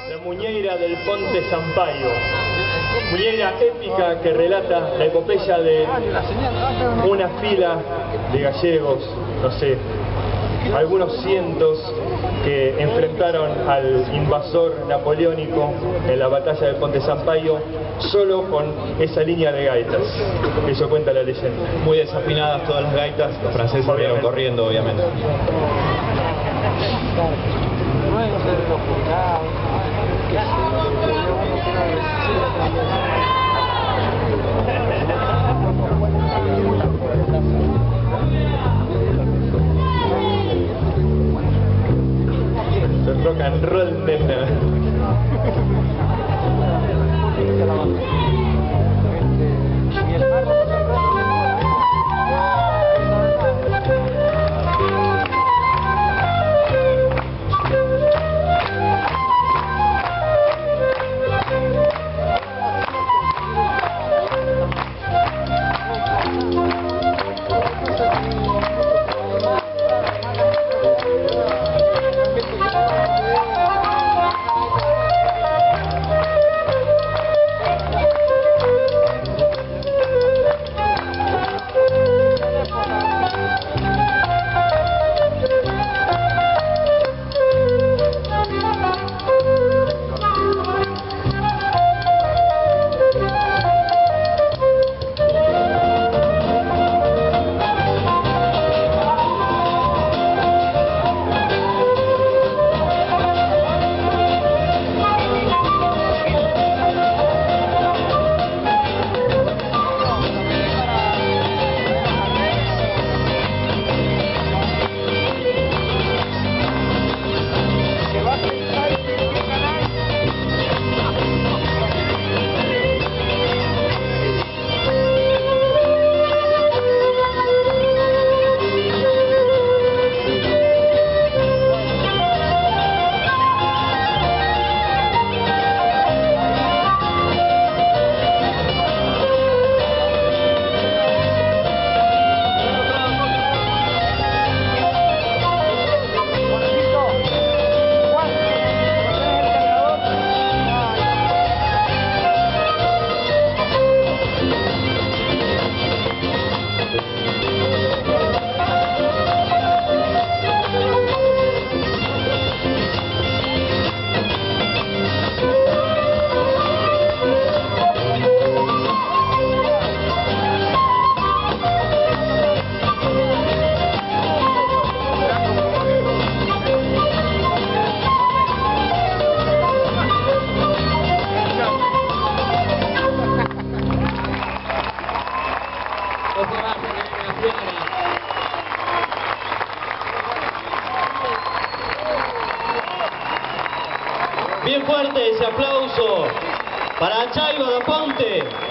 La Muñeira del Ponte Sampaio, muñeira épica que relata la epopeya de una fila de gallegos, no sé, algunos cientos que enfrentaron al invasor napoleónico en la batalla del Ponte Sampaio solo con esa línea de gaitas. Eso cuenta la leyenda. Muy desafinadas todas las gaitas, los franceses salieron corriendo, obviamente. El rock and roll, nena. Bien fuerte ese aplauso para Chaibo da Ponte.